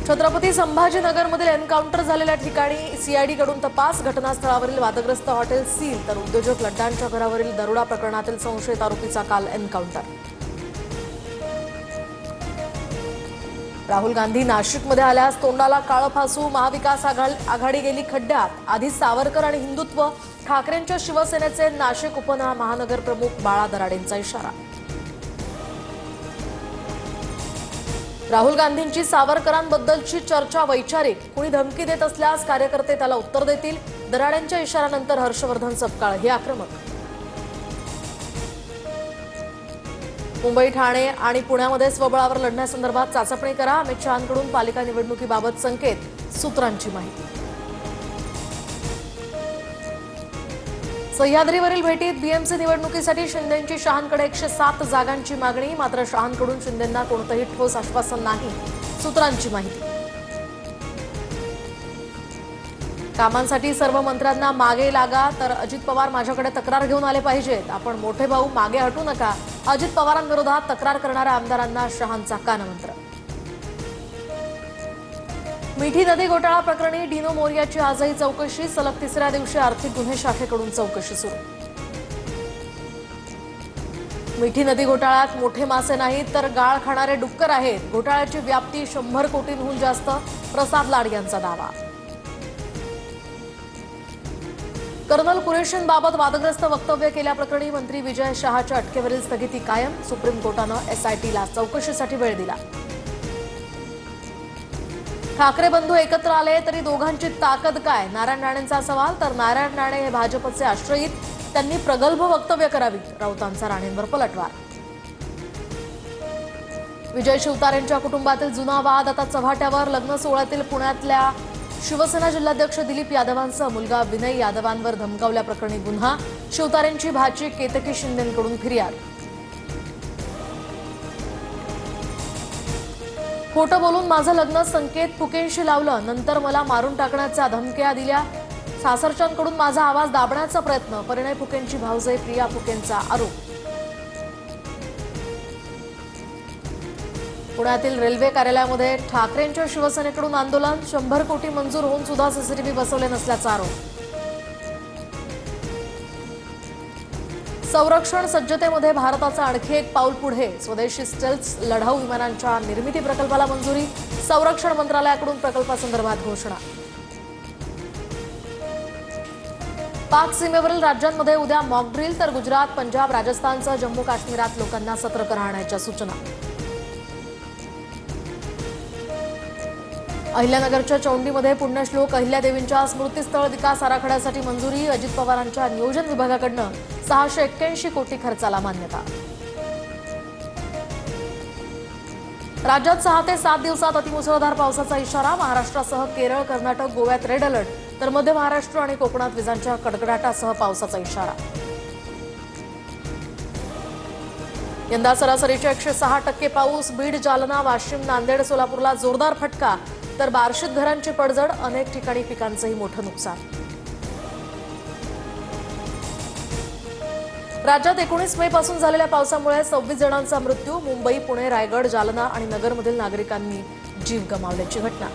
Chhatrapati संभाजीनगरमधील encounter झालेल्या ठिकाणी CID कडून तपास, घटनास्थळावरील वादग्रस्त हॉटेल सील, तर उद्योजक लड्डांच्या घरावरील दरोडा प्रकरणातील संशयित आरोपीचा काल एन्काउंटर। राहुल गांधी नाशिकमध्ये आल्यास तोंडाला काळं फासू, महाविकास आघाडी गेली खड्ड्यात, आधी सावरकर आणि हिंदुत्व, ठाकरेंच्या शिवसेनेचे नाशिक उपमहानगर प्रमुख बाळा दराडेंचा इशारा। राहुल गांधींची सावरकरांबद्दलची चर्चा वैचारिक, कुणी धमकी देत असल्यास कार्यकर्ते त्याला उत्तर देतील, दराडेंच्या इशाऱ्यानंतर हर्षवर्धन सपकाळ हे आक्रमक। मुंबई, ठाणे आणि पुण्यामध्ये स्वबळावर लढण्यासंदर्भात चाचपणी करा, अमित शहांकडून पालिका निवडणुकीबाबत संकेत, सूत्रांची माहिती। सह्याद्रीवरील भेटीत बीएमसी निवडणुकीसाठी शिंदेंची शहांकडे 107 जागांची मागणी, मात्र शहांकडून शिंदेंना कोणतेही ठोस आश्वासन नाही, सूत्रांची माहिती। कामांसाठी सर्व मंत्र्यांना मागे लागा, तर अजित पवार माझ्याकडे तक्रार घेऊन आले पाहिजेत, आपण मोठे भाऊ मागे हटू नका, अजित पवारांविरोधात तक्रार करणाऱ्या आमदारांना शहांचा कानमंत्र। मिठी नदी घोटाळा प्रकरणी डिनो मोरियाची आजही चौकशी, सलग तिसऱ्या दिवशी आर्थिक गुन्हे शाखेकडून चौकशी सुरू। मिठी नदी घोटाळ्यात मोठे मासे नाहीत तर गाळ खाणारे डुक्कर आहेत, घोटाळ्याची व्याप्ती 100 कोटींहून जास्त, प्रसाद लाड यांचा दावा। कर्नल कुरेशींबाबत वादग्रस्त वक्तव्य केल्याप्रकरणी मंत्री विजय शहाच्या अटकेवरील स्थगिती कायम, सुप्रीम कोर्टानं एसआयटीला चौकशीसाठी वेळ दिला। ठाकरे बंधू एकत्र आले तरी दोघांची ताकद काय, नारायण राणेंचा सवाल, तर नारायण राणे हे भाजपचे आश्रयित, त्यांनी प्रगल्भ वक्तव्य करावीत, राऊतांचा राणेंवर पलटवार। विजय शिवतारेंच्या कुटुंबातील जुना वाद आता चव्हाट्यावर, लग्न सोहळ्यातील पुण्यातल्या शिवसेना जिल्हाध्यक्ष दिलीप यादवांचा मुलगा विनय यादवांवर धमकावल्याप्रकरणी गुन्हा, शिवतारेंची भाची केतकी शिंदेंकडून फिर्याद। खोटं बोलून माझं लग्न संकेत फुकेंशी लावलं, नंतर मला मारून टाकण्याच्या धमक्या दिल्या, सासरच्यांकडून माझा आवाज दाबण्याचा प्रयत्न, परिणय फुकेंची भावजय प्रिया फुकेंचा आरोप। पुण्यातील रेल्वे कार्यालयामध्ये ठाकरेंच्या शिवसेनेकडून आंदोलन, 100 कोटी मंजूर होऊन सुद्धा सीसीटीव्ही बसवले नसल्याचा आरोप। संरक्षण सज्जतेमध्ये भारताचं आणखी एक पाऊल पुढे, स्वदेशी स्टेल्थ लढाऊ विमानांच्या निर्मिती प्रकल्पाला मंजुरी, संरक्षण मंत्रालयाकडून प्रकल्पासंदर्भात घोषणा। पाक सीमेवरील राज्यांमध्ये उद्या मॉक ड्रिल, तर गुजरात, पंजाब, राजस्थानसह जम्मू काश्मीरात लोकांना सतर्क राहण्याच्या सूचना। अहिल्यानगरच्या चौंडीमध्ये पुण्यश्लोक अहिल्यादेवींच्या स्मृतीस्थळ विकास आराखड्यासाठी मंजुरी, अजित पवारांच्या नियोजन विभागाकडून 681 कोटी खर्चाला मान्यता। राज्यात 6 ते 7 दिवसात अतिमुसळधार पावसाचा इशारा, महाराष्ट्रासह केरळ, कर्नाटक, गोव्यात रेड अलर्ट, तर मध्य महाराष्ट्र आणि कोकणात विजांच्या कडकडाटासह पावसाचा इशारा। यंदा सरासरीच्या 106% पाऊस, बीड, जालना, वाशिम, नांदेड, सोलापूरला जोरदार फटका, तर बार्शीत घरांची पडझड, अनेक ठिकाणी पिकांचंही मोठं नुकसान। राज्यात 19 मे पासून झालेल्या पावसामुळे 26 जणांचा मृत्यू, मुंबई, पुणे, रायगड, जालना आणि नगरमधील नागरिकांनी जीव गमावल्याची घटना।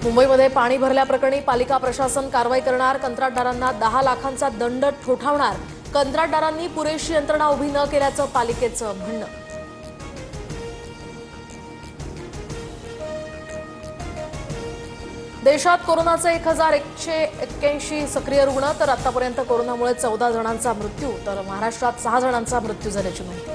मुंबईमध्ये पाणी भरल्याप्रकरणी पालिका प्रशासन कारवाई करणार, कंत्राटदारांना 10 लाखांचा दंड ठोठावणार, कंत्राटदारांनी पुरेशी यंत्रणा उभी न केल्याचं पालिकेचं म्हणणं। देशात कोरोनाचे 1181 सक्रिय रुग्ण, तर आतापर्यंत कोरोनामुळे 14 जणांचा मृत्यू, तर महाराष्ट्रात 6 जणांचा मृत्यू झाल्याची माहिती।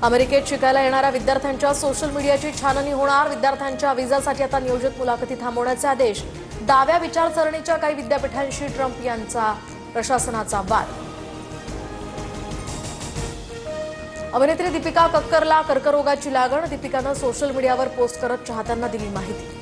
अमेरिकेत शिकायला येणाऱ्या विद्यार्थ्यांच्या सोशल मीडियाची छाननी होणार, विद्यार्थ्यांच्या व्हिसासाठी आता नियोजित मुलाखती थांबवण्याचे आदेश, डाव्या विचारसरणीच्या काही विद्यापीठांशी ट्रम्प यांचा प्रशासनाचा वाद। अभिनेत्री दीपिका कक्करला कर्करोगाची लागण, दीपिकानं सोशल मीडियावर पोस्ट करत चाहत्यांना दिली माहिती।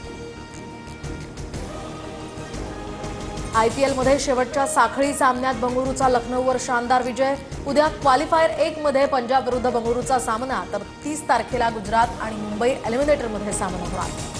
आयपीएलमध्ये शेवटच्या साखळी सामन्यात बंगळुरूचा लखनौवर शानदार विजय, उद्या क्वालिफायर 1 मध्ये पंजाब विरुद्ध बंगळुरूचा सामना, तर 30 तारखेला गुजरात आणि मुंबई एलिमिनेटरमध्ये सामना होणार।